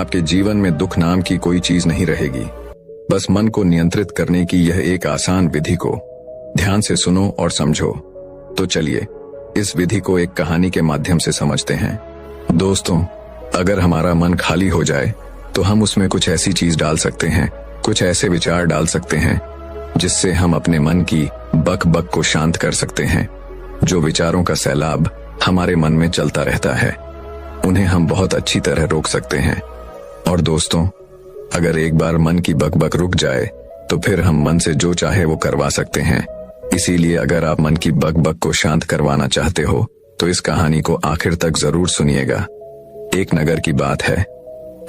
आपके जीवन में दुख नाम की कोई चीज नहीं रहेगी। बस मन को नियंत्रित करने की यह एक आसान विधि को ध्यान से सुनो और समझो। तो चलिए इस विधि को एक कहानी के माध्यम से समझते हैं। दोस्तों, अगर हमारा मन खाली हो जाए तो हम उसमें कुछ ऐसी चीज डाल सकते हैं, कुछ ऐसे विचार डाल सकते हैं जिससे हम अपने मन की बक बक को शांत कर सकते हैं। जो विचारों का सैलाब हमारे मन में चलता रहता है, उन्हें हम बहुत अच्छी तरह रोक सकते हैं। और दोस्तों, अगर एक बार मन की बक बक रुक जाए तो फिर हम मन से जो चाहे वो करवा सकते हैं। इसीलिए अगर आप मन की बक बक को शांत करवाना चाहते हो तो इस कहानी को आखिर तक जरूर सुनिएगा। एक नगर की बात है।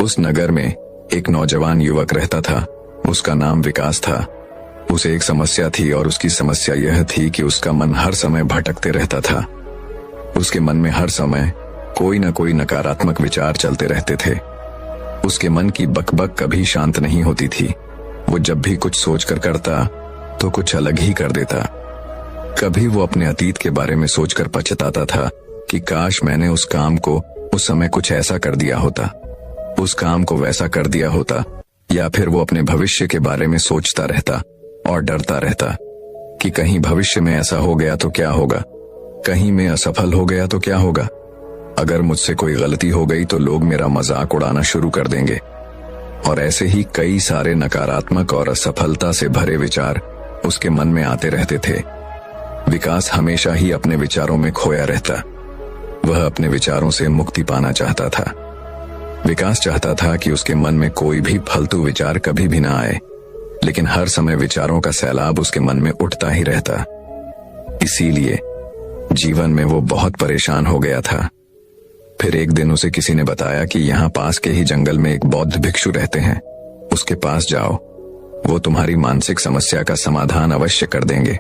उस नगर में एक नौजवान युवक रहता था। उसका नाम विकास था। उसे एक समस्या थी और उसकी समस्या यह थी कि उसका मन हर समय भटकते रहता था। उसके मन में हर समय कोई न कोई नकारात्मक विचार चलते रहते थे। उसके मन की बकबक कभी शांत नहीं होती थी। वो जब भी कुछ सोचकर करता तो कुछ अलग ही कर देता। कभी वो अपने अतीत के बारे में सोचकर पछताता था कि काश मैंने उस काम को उस समय कुछ ऐसा कर दिया होता, उस काम को वैसा कर दिया होता। या फिर वो अपने भविष्य के बारे में सोचता रहता और डरता रहता कि कहीं भविष्य में ऐसा हो गया तो क्या होगा, कहीं मैं असफल हो गया तो क्या होगा, अगर मुझसे कोई गलती हो गई तो लोग मेरा मजाक उड़ाना शुरू कर देंगे। और ऐसे ही कई सारे नकारात्मक और असफलता से भरे विचार उसके मन में आते रहते थे। विकास हमेशा ही अपने विचारों में खोया रहता। वह अपने विचारों से मुक्ति पाना चाहता था। विकास चाहता था कि उसके मन में कोई भी फालतू विचार कभी भी ना आए, लेकिन हर समय विचारों का सैलाब उसके मन में उठता ही रहता। इसीलिए जीवन में वो बहुत परेशान हो गया था। फिर एक दिन उसे किसी ने बताया कि यहाँ पास के ही जंगल में एक बौद्ध भिक्षु रहते हैं, उसके पास जाओ, वो तुम्हारी मानसिक समस्या का समाधान अवश्य कर देंगे।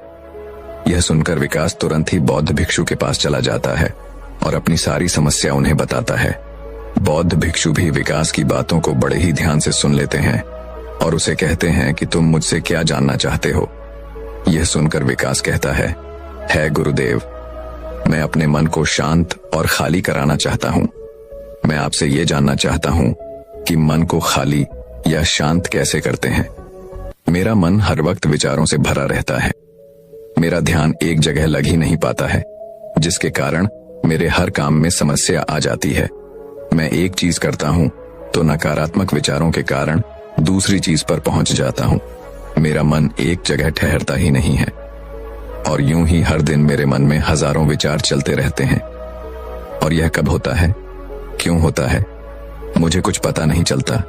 यह सुनकर विकास तुरंत ही बौद्ध भिक्षु के पास चला जाता है और अपनी सारी समस्या उन्हें बताता है। बौद्ध भिक्षु भी विकास की बातों को बड़े ही ध्यान से सुन लेते हैं और उसे कहते हैं कि तुम मुझसे क्या जानना चाहते हो। यह सुनकर विकास कहता है गुरुदेव, मैं अपने मन को शांत और खाली कराना चाहता हूँ। मैं आपसे ये जानना चाहता हूँ कि मन को खाली या शांत कैसे करते हैं। मेरा मन हर वक्त विचारों से भरा रहता है। मेरा ध्यान एक जगह लग ही नहीं पाता है, जिसके कारण मेरे हर काम में समस्या आ जाती है। मैं एक चीज करता हूँ तो नकारात्मक विचारों के कारण दूसरी चीज पर पहुंच जाता हूँ। मेरा मन एक जगह ठहरता ही नहीं है और यूं ही हर दिन मेरे मन में हजारों विचार चलते रहते हैं। और यह कब होता है, क्यों होता है, मुझे कुछ पता नहीं चलता।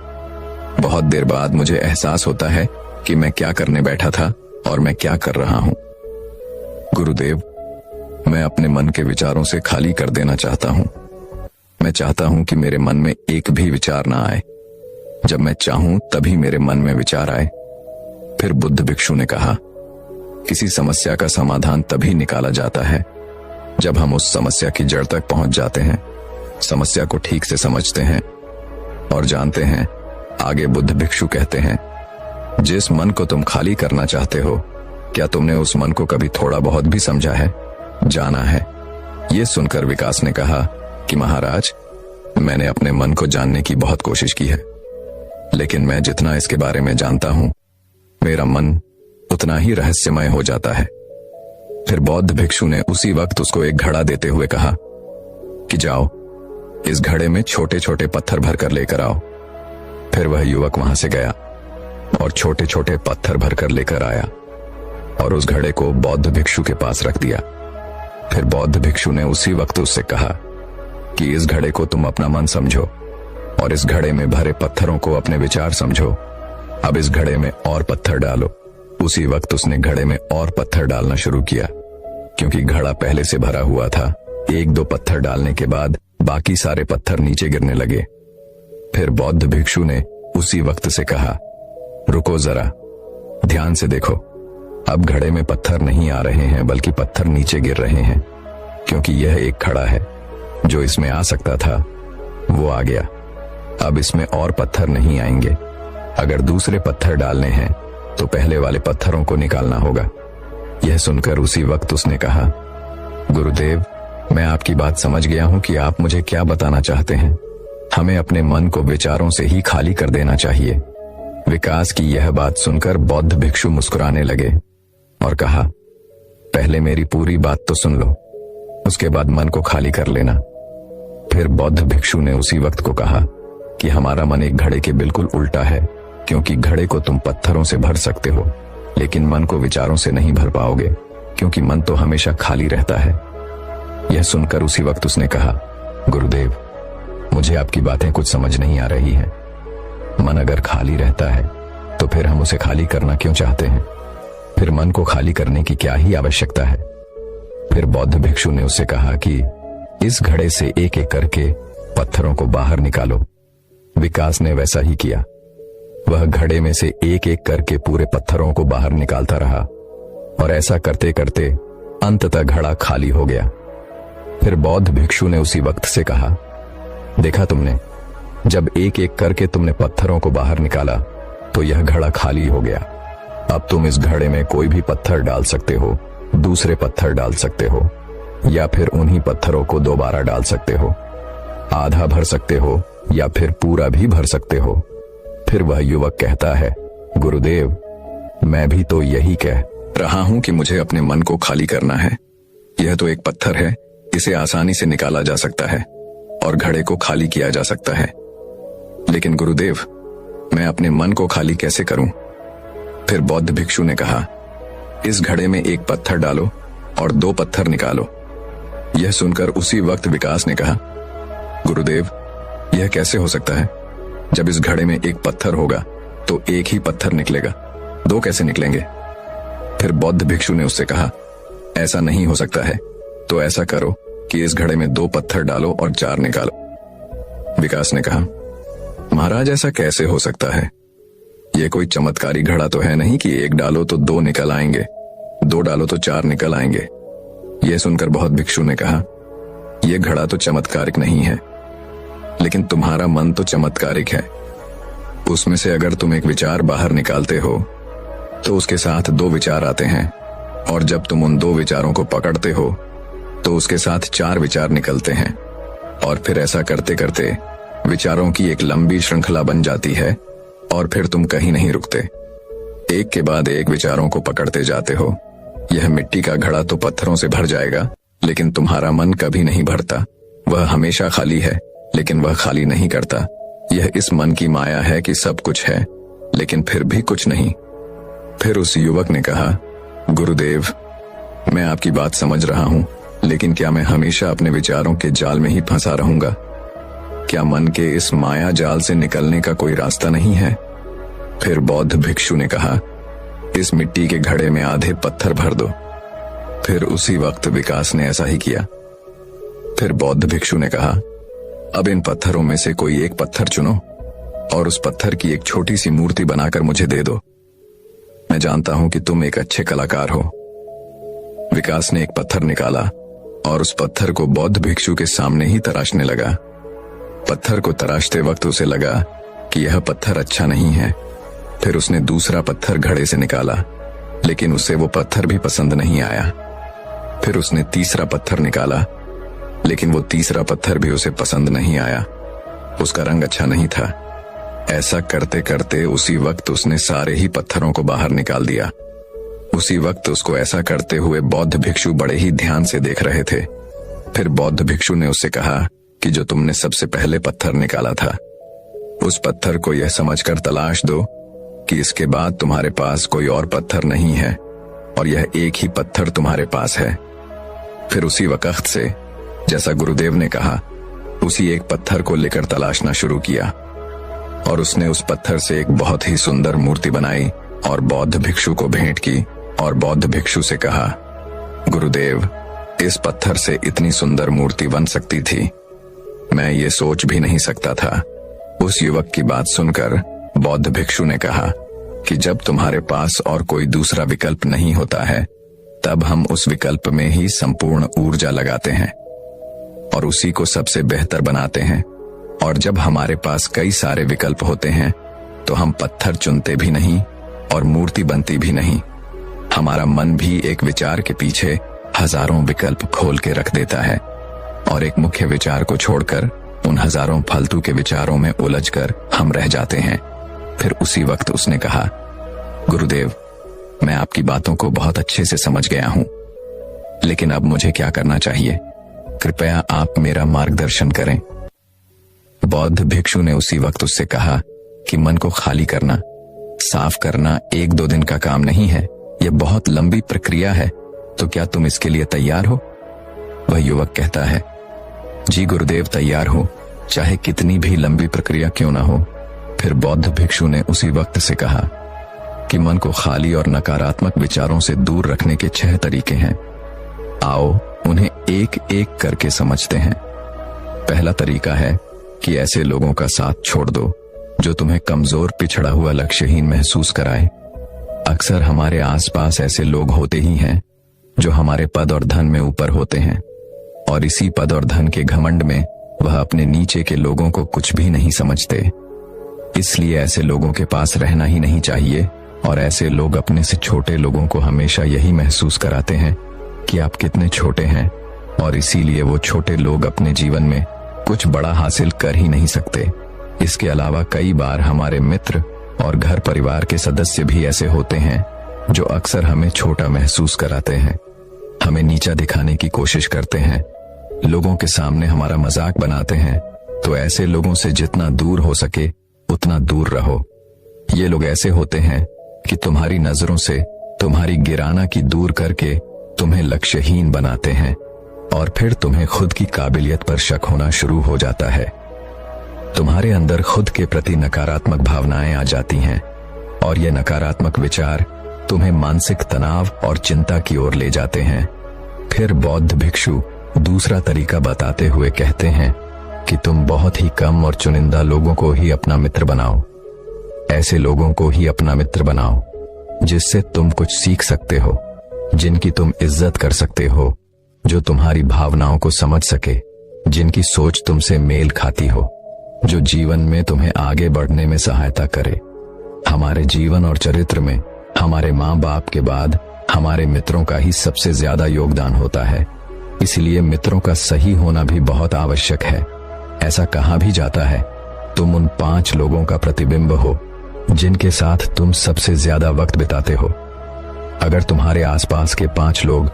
बहुत देर बाद मुझे एहसास होता है कि मैं क्या करने बैठा था और मैं क्या कर रहा हूँ। गुरुदेव, मैं अपने मन के विचारों से खाली कर देना चाहता हूँ। मैं चाहता हूं कि मेरे मन में एक भी विचार ना आए। जब मैं चाहूं तभी मेरे मन में विचार आए। फिर बुद्ध भिक्षु ने कहा, किसी समस्या का समाधान तभी निकाला जाता है जब हम उस समस्या की जड़ तक पहुंच जाते हैं, समस्या को ठीक से समझते हैं और जानते हैं। आगे बुद्ध भिक्षु कहते हैं, जिस मन को तुम खाली करना चाहते हो, क्या तुमने उस मन को कभी थोड़ा बहुत भी समझा है, जाना है? ये सुनकर विकास ने कहा कि महाराज, मैंने अपने मन को जानने की बहुत कोशिश की है, लेकिन मैं जितना इसके बारे में जानता हूं, मेरा मन उतना ही रहस्यमय हो जाता है। फिर बौद्ध भिक्षु ने उसी वक्त उसको एक घड़ा देते हुए कहा कि जाओ, इस घड़े में छोटे छोटे पत्थर भरकर लेकर आओ। फिर वह युवक वहां से गया और छोटे छोटे पत्थर भरकर लेकर आया और उस घड़े को बौद्ध भिक्षु के पास रख दिया। फिर बौद्ध भिक्षु ने उसी वक्त उससे कहा कि इस घड़े को तुम अपना मन समझो और इस घड़े में भरे पत्थरों को अपने विचार समझो। अब इस घड़े में और पत्थर डालो। उसी वक्त उसने घड़े में और पत्थर डालना शुरू किया। क्योंकि घड़ा पहले से भरा हुआ था, एक दो पत्थर डालने के बाद बाकी सारे पत्थर नीचे गिरने लगे। फिर बौद्ध भिक्षु ने उसी वक्त से कहा, रुको जरा, ध्यान से देखो। अब घड़े में पत्थर नहीं आ रहे हैं, बल्कि पत्थर नीचे गिर रहे हैं, क्योंकि यह एक घड़ा है। जो इसमें आ सकता था वो आ गया। अब इसमें और पत्थर नहीं आएंगे। अगर दूसरे पत्थर डालने हैं तो पहले वाले पत्थरों को निकालना होगा। यह सुनकर उसी वक्त उसने कहा, गुरुदेव, मैं आपकी बात समझ गया हूं कि आप मुझे क्या बताना चाहते हैं। हमें अपने मन को विचारों से ही खाली कर देना चाहिए। विकास की यह बात सुनकर बौद्ध भिक्षु मुस्कुराने लगे और कहा, पहले मेरी पूरी बात तो सुन लो, उसके बाद मन को खाली कर लेना। फिर बौद्ध भिक्षु ने उसी वक्त को कहा कि हमारा मन एक घड़े के बिल्कुल उल्टा है, क्योंकि घड़े को तुम पत्थरों से भर सकते हो, लेकिन मन को विचारों से नहीं भर पाओगे, क्योंकि मन तो हमेशा खाली रहता है। यह सुनकर उसी वक्त उसने कहा, गुरुदेव, मुझे आपकी बातें कुछ समझ नहीं आ रही है। मन अगर खाली रहता है तो फिर हम उसे खाली करना क्यों चाहते हैं? फिर मन को खाली करने की क्या ही आवश्यकता है? फिर बौद्ध भिक्षु ने उससे कहा कि इस घड़े से एक एक करके पत्थरों को बाहर निकालो। विकास ने वैसा ही किया। वह घड़े में से एक एक करके पूरे पत्थरों को बाहर निकालता रहा और ऐसा करते करते अंततः घड़ा खाली हो गया। फिर बौद्ध भिक्षु ने उसी वक्त से कहा, देखा तुमने, जब एक एक करके तुमने पत्थरों को बाहर निकाला तो यह घड़ा खाली हो गया। अब तुम इस घड़े में कोई भी पत्थर डाल सकते हो, दूसरे पत्थर डाल सकते हो, या फिर उन्हीं पत्थरों को दोबारा डाल सकते हो। आधा भर सकते हो या फिर पूरा भी भर सकते हो। फिर वह युवक कहता है, गुरुदेव, मैं भी तो यही कह रहा हूं कि मुझे अपने मन को खाली करना है। यह तो एक पत्थर है, इसे आसानी से निकाला जा सकता है और घड़े को खाली किया जा सकता है, लेकिन गुरुदेव, मैं अपने मन को खाली कैसे करूं? फिर बौद्ध भिक्षु ने कहा, इस घड़े में एक पत्थर डालो और 2 पत्थर निकालो। यह सुनकर उसी वक्त विकास ने कहा, गुरुदेव, यह कैसे हो सकता है? जब इस घड़े में एक पत्थर होगा तो एक ही पत्थर निकलेगा, 2 कैसे निकलेंगे? फिर बौद्ध भिक्षु ने उससे कहा, ऐसा नहीं हो सकता है, तो ऐसा करो कि इस घड़े में 2 पत्थर डालो और 4 निकालो। विकास ने कहा, महाराज, ऐसा कैसे हो सकता है? यह कोई चमत्कारी घड़ा तो है नहीं कि एक डालो तो 2 निकल आएंगे, 2 डालो तो 4 निकल आएंगे। यह सुनकर बौद्ध भिक्षु ने कहा, यह घड़ा तो चमत्कारिक नहीं है, लेकिन तुम्हारा मन तो चमत्कारिक है। उसमें से अगर तुम एक विचार बाहर निकालते हो तो उसके साथ 2 विचार आते हैं, और जब तुम उन 2 विचारों को पकड़ते हो तो उसके साथ 4 विचार निकलते हैं, और फिर ऐसा करते करते विचारों की एक लंबी श्रृंखला बन जाती है, और फिर तुम कहीं नहीं रुकते, एक के बाद एक विचारों को पकड़ते जाते हो। यह मिट्टी का घड़ा तो पत्थरों से भर जाएगा, लेकिन तुम्हारा मन कभी नहीं भरता। वह हमेशा खाली है, लेकिन वह खाली नहीं करता। यह इस मन की माया है कि सब कुछ है, लेकिन फिर भी कुछ नहीं। फिर उस युवक ने कहा, गुरुदेव, मैं आपकी बात समझ रहा हूं, लेकिन क्या मैं हमेशा अपने विचारों के जाल में ही फंसा रहूंगा? क्या मन के इस माया जाल से निकलने का कोई रास्ता नहीं है? फिर बौद्ध भिक्षु ने कहा, इस मिट्टी के घड़े में आधे पत्थर भर दो। फिर उसी वक्त विकास ने ऐसा ही किया। फिर बौद्ध भिक्षु ने कहा, अब इन पत्थरों में से कोई एक पत्थर चुनो और उस पत्थर की एक छोटी सी मूर्ति बनाकर मुझे दे दो। मैं जानता हूं कि तुम एक अच्छे कलाकार हो। विकास ने एक पत्थर निकाला और उस पत्थर को बौद्ध भिक्षु के सामने ही तराशने लगा। पत्थर को तराशते वक्त उसे लगा कि यह पत्थर अच्छा नहीं है। फिर उसने दूसरा पत्थर घड़े से निकाला, लेकिन उसे वो पत्थर भी पसंद नहीं आया। फिर उसने तीसरा पत्थर निकाला, लेकिन वो तीसरा पत्थर भी उसे पसंद नहीं आया। उसका रंग अच्छा नहीं था। ऐसा करते करते उसी वक्त उसने सारे ही पत्थरों को बाहर निकाल दिया। उसी वक्त उसको ऐसा करते हुए बौद्ध भिक्षु बड़े ही ध्यान से देख रहे थे। फिर बौद्ध भिक्षु ने उससे कहा कि जो तुमने सबसे पहले पत्थर निकाला था, उस पत्थर को यह समझकर तलाश दो कि इसके बाद तुम्हारे पास कोई और पत्थर नहीं है और यह एक ही पत्थर तुम्हारे पास है। फिर उसी वक्त से, जैसा गुरुदेव ने कहा, उसी एक पत्थर को लेकर तलाशना शुरू किया और उसने उस पत्थर से एक बहुत ही सुंदर मूर्ति बनाई और बौद्ध भिक्षु को भेंट की और बौद्ध भिक्षु से कहा, गुरुदेव, इस पत्थर से इतनी सुंदर मूर्ति बन सकती थी, मैं ये सोच भी नहीं सकता था। उस युवक की बात सुनकर बौद्ध भिक्षु ने कहा कि जब तुम्हारे पास और कोई दूसरा विकल्प नहीं होता है, तब हम उस विकल्प में ही संपूर्ण ऊर्जा लगाते हैं और उसी को सबसे बेहतर बनाते हैं। और जब हमारे पास कई सारे विकल्प होते हैं तो हम पत्थर चुनते भी नहीं और मूर्ति बनती भी नहीं। हमारा मन भी एक विचार के पीछे हजारों विकल्प खोल के रख देता है और एक मुख्य विचार को छोड़कर उन हजारों फालतू के विचारों में उलझकर हम रह जाते हैं। फिर उसी वक्त उसने कहा, गुरुदेव, मैं आपकी बातों को बहुत अच्छे से समझ गया हूं, लेकिन अब मुझे क्या करना चाहिए? कृपया आप मेरा मार्गदर्शन करें। बौद्ध भिक्षु ने उसी वक्त उससे कहा कि मन को खाली करना, साफ करना 1-2 दिन का काम नहीं है, यह बहुत लंबी प्रक्रिया है। तो क्या तुम इसके लिए तैयार हो? वह युवक कहता है, जी गुरुदेव, तैयार हो, चाहे कितनी भी लंबी प्रक्रिया क्यों ना हो। फिर बौद्ध भिक्षु ने उसी वक्त से कहा कि मन को खाली और नकारात्मक विचारों से दूर रखने के 6 तरीके हैं। आओ उन्हें एक एक करके समझते हैं। पहला तरीका है कि ऐसे लोगों का साथ छोड़ दो जो तुम्हें कमजोर, पिछड़ा हुआ, लक्ष्यहीन महसूस कराए। अक्सर हमारे आसपास ऐसे लोग होते ही हैं जो हमारे पद और धन में ऊपर होते हैं, और इसी पद और धन के घमंड में वह अपने नीचे के लोगों को कुछ भी नहीं समझते। इसलिए ऐसे लोगों के पास रहना ही नहीं चाहिए, और ऐसे लोग अपने से छोटे लोगों को हमेशा यही महसूस कराते हैं कि आप कितने छोटे हैं, और इसीलिए वो छोटे लोग अपने जीवन में कुछ बड़ा हासिल कर ही नहीं सकते। इसके अलावा कई बार हमारे मित्र और घर परिवार के सदस्य भी ऐसे होते हैं जो अक्सर हमें छोटा महसूस कराते हैं, हमें नीचा दिखाने की कोशिश करते हैं, लोगों के सामने हमारा मजाक बनाते हैं। तो ऐसे लोगों से जितना दूर हो सके उतना दूर रहो। ये लोग ऐसे होते हैं कि तुम्हारी नजरों से तुम्हारी गिराना की दूर करके तुम्हें लक्ष्यहीन बनाते हैं, और फिर तुम्हें खुद की काबिलियत पर शक होना शुरू हो जाता है। तुम्हारे अंदर खुद के प्रति नकारात्मक भावनाएं आ जाती हैं, और ये नकारात्मक विचार तुम्हें मानसिक तनाव और चिंता की ओर ले जाते हैं। फिर बौद्ध भिक्षु दूसरा तरीका बताते हुए कहते हैं कि तुम बहुत ही कम और चुनिंदा लोगों को ही अपना मित्र बनाओ। ऐसे लोगों को ही अपना मित्र बनाओ जिससे तुम कुछ सीख सकते हो, जिनकी तुम इज्जत कर सकते हो, जो तुम्हारी भावनाओं को समझ सके, जिनकी सोच तुमसे मेल खाती हो, जो जीवन में तुम्हें आगे बढ़ने में सहायता करे। हमारे जीवन और चरित्र में हमारे माँ बाप के बाद हमारे मित्रों का ही सबसे ज्यादा योगदान होता है। इसलिए मित्रों का सही होना भी बहुत आवश्यक है। ऐसा कहा भी जाता है, तुम उन 5 लोगों का प्रतिबिंब हो जिनके साथ तुम सबसे ज्यादा वक्त बिताते हो। अगर तुम्हारे आसपास के 5 लोग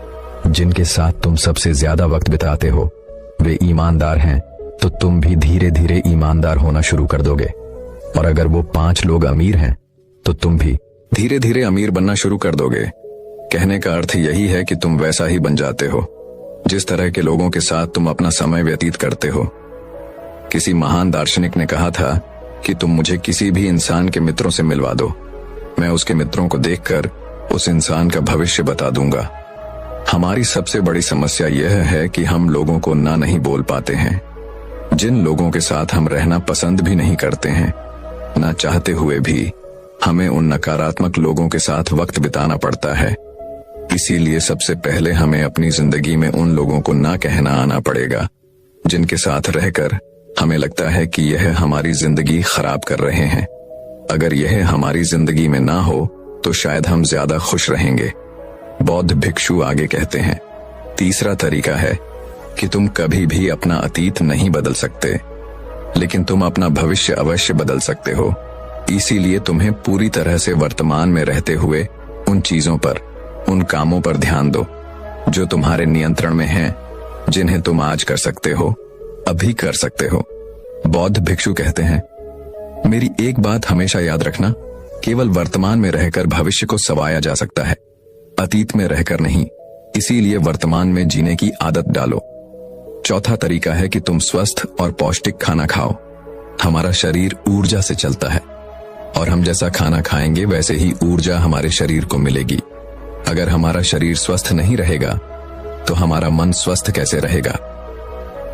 जिनके साथ तुम सबसे ज्यादा वक्त बिताते हो वे ईमानदार हैं, तो तुम भी धीरे धीरे ईमानदार होना शुरू कर दोगे। और अगर वो 5 लोग अमीर हैं तो तुम भी धीरे धीरे अमीर बनना शुरू कर दोगे। कहने का अर्थ यही है कि तुम वैसा ही बन जाते हो जिस तरह के लोगों के साथ तुम अपना समय व्यतीत करते हो। किसी महान दार्शनिक ने कहा था कि तुम मुझे किसी भी इंसान के मित्रों से मिलवा दो, मैं उसके मित्रों को देखकर उस इंसान का भविष्य बता दूंगा। हमारी सबसे बड़ी समस्या यह है कि हम लोगों को ना नहीं बोल पाते हैं। जिन लोगों के साथ हम रहना पसंद भी नहीं करते हैं, ना चाहते हुए भी हमें उन नकारात्मक लोगों के साथ वक्त बिताना पड़ता है। इसीलिए सबसे पहले हमें अपनी जिंदगी में उन लोगों को ना कहना आना पड़ेगा जिनके साथ रहकर हमें लगता है कि यह हमारी जिंदगी खराब कर रहे हैं। अगर यह हमारी जिंदगी में ना हो तो शायद हम ज्यादा खुश रहेंगे। बौद्ध भिक्षु आगे कहते हैं, तीसरा तरीका है कि तुम कभी भी अपना अतीत नहीं बदल सकते, लेकिन तुम अपना भविष्य अवश्य बदल सकते हो। इसीलिए तुम्हें पूरी तरह से वर्तमान में रहते हुए उन चीजों पर, उन कामों पर ध्यान दो जो तुम्हारे नियंत्रण में हैं, जिन्हें तुम आज कर सकते हो, अभी कर सकते हो। बौद्ध भिक्षु कहते हैं, मेरी एक बात हमेशा याद रखना, केवल वर्तमान में रहकर भविष्य को संवारा जा सकता है, अतीत में रहकर नहीं। इसीलिए वर्तमान में जीने की आदत डालो। चौथा तरीका है कि तुम स्वस्थ और पौष्टिक खाना खाओ। हमारा शरीर ऊर्जा से चलता है, और हम जैसा खाना खाएंगे वैसे ही ऊर्जा हमारे शरीर को मिलेगी। अगर हमारा शरीर स्वस्थ नहीं रहेगा तो हमारा मन स्वस्थ कैसे रहेगा?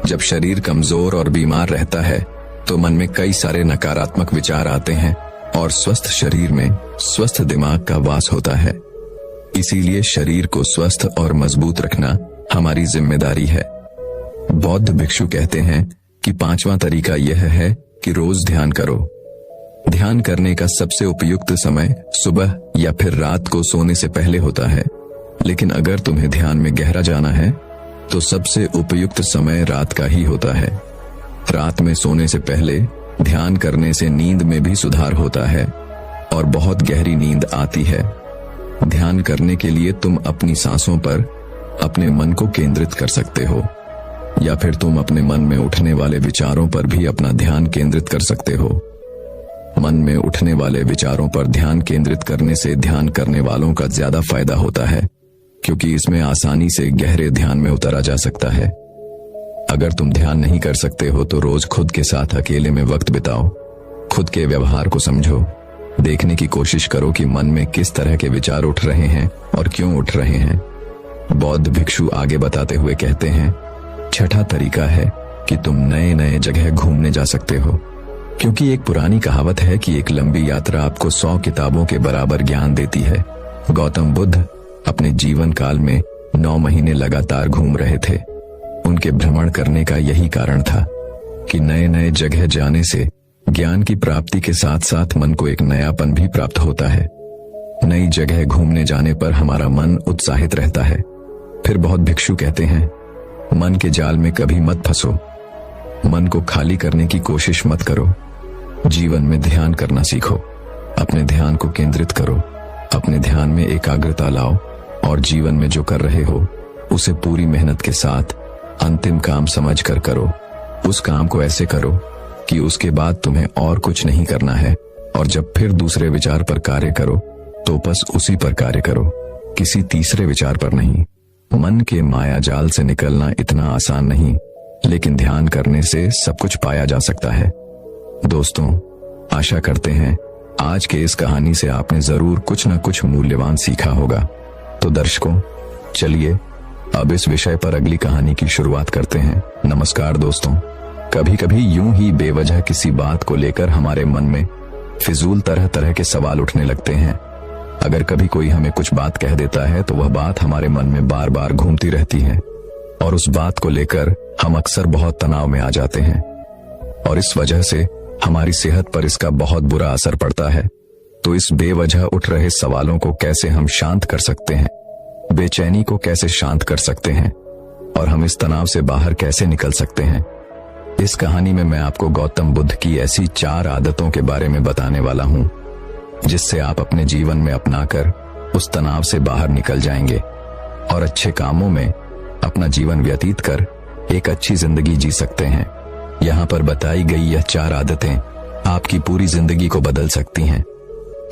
जब शरीर कमजोर और बीमार रहता है तो मन में कई सारे नकारात्मक विचार आते हैं, और स्वस्थ शरीर में स्वस्थ दिमाग का वास होता है। इसीलिए शरीर को स्वस्थ और मजबूत रखना हमारी जिम्मेदारी है। बौद्ध भिक्षु कहते हैं कि 5वां तरीका यह है कि रोज ध्यान करो। ध्यान करने का सबसे उपयुक्त समय सुबह या फिर रात को सोने से पहले होता है, लेकिन अगर तुम्हें ध्यान में गहरा जाना है तो सबसे उपयुक्त समय रात का ही होता है। रात में सोने से पहले ध्यान करने से नींद में भी सुधार होता है और बहुत गहरी नींद आती है। ध्यान करने के लिए तुम अपनी सांसों पर अपने मन को केंद्रित कर सकते हो, या फिर तुम अपने मन में उठने वाले विचारों पर भी अपना ध्यान केंद्रित कर सकते हो। मन में उठने वाले विचारों पर ध्यान केंद्रित करने से ध्यान करने वालों का ज्यादा फायदा होता है, क्योंकि इसमें आसानी से गहरे ध्यान में उतरा जा सकता है। अगर तुम ध्यान नहीं कर सकते हो तो रोज खुद के साथ अकेले में वक्त बिताओ, खुद के व्यवहार को समझो, देखने की कोशिश करो कि मन में किस तरह के विचार उठ रहे हैं और क्यों उठ रहे हैं। बौद्ध भिक्षु आगे बताते हुए कहते हैं, छठा तरीका है कि तुम नए नए जगह घूमने जा सकते हो, क्योंकि एक पुरानी कहावत है कि एक लंबी यात्रा आपको 100 किताबों के बराबर ज्ञान देती है। गौतम बुद्ध अपने जीवन काल में 9 महीने लगातार घूम रहे थे। उनके भ्रमण करने का यही कारण था कि नए नए जगह जाने से ज्ञान की प्राप्ति के साथ साथ मन को एक नयापन भी प्राप्त होता है। नई जगह घूमने जाने पर हमारा मन उत्साहित रहता है। फिर बहुत भिक्षु कहते हैं, मन के जाल में कभी मत फंसो, मन को खाली करने की कोशिश मत करो, जीवन में ध्यान करना सीखो, अपने ध्यान को केंद्रित करो, अपने ध्यान में एकाग्रता लाओ और जीवन में जो कर रहे हो उसे पूरी मेहनत के साथ अंतिम काम समझकर करो। उस काम को ऐसे करो कि उसके बाद तुम्हें और कुछ नहीं करना है, और जब फिर दूसरे विचार पर कार्य करो तो बस उसी पर कार्य करो, किसी तीसरे विचार पर नहीं। मन के माया जाल से निकलना इतना आसान नहीं, लेकिन ध्यान करने से सब कुछ पाया जा सकता है। दोस्तों, आशा करते हैं आज के इस कहानी से आपने जरूर कुछ न कुछ मूल्यवान सीखा होगा। तो दर्शकों, चलिए अब इस विषय पर अगली कहानी की शुरुआत करते हैं। नमस्कार दोस्तों, कभी कभी यूं ही बेवजह किसी बात को लेकर हमारे मन में फिजूल तरह तरह के सवाल उठने लगते हैं। अगर कभी कोई हमें कुछ बात कह देता है तो वह बात हमारे मन में बार बार घूमती रहती है और उस बात को लेकर हम अक्सर बहुत तनाव में आ जाते हैं, और इस वजह से हमारी सेहत पर इसका बहुत बुरा असर पड़ता है। तो इस बेवजह उठ रहे सवालों को कैसे हम शांत कर सकते हैं, बेचैनी को कैसे शांत कर सकते हैं, और हम इस तनाव से बाहर कैसे निकल सकते हैं, इस कहानी में मैं आपको गौतम बुद्ध की ऐसी 4 आदतों के बारे में बताने वाला हूं, जिससे आप अपने जीवन में अपनाकर उस तनाव से बाहर निकल जाएंगे और अच्छे कामों में अपना जीवन व्यतीत कर एक अच्छी जिंदगी जी सकते हैं। यहाँ पर बताई गई यह 4 आदतें आपकी पूरी जिंदगी को बदल सकती हैं।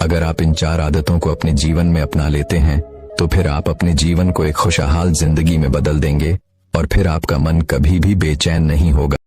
अगर आप इन 4 आदतों को अपने जीवन में अपना लेते हैं तो फिर आप अपने जीवन को एक खुशहाल जिंदगी में बदल देंगे और फिर आपका मन कभी भी बेचैन नहीं होगा।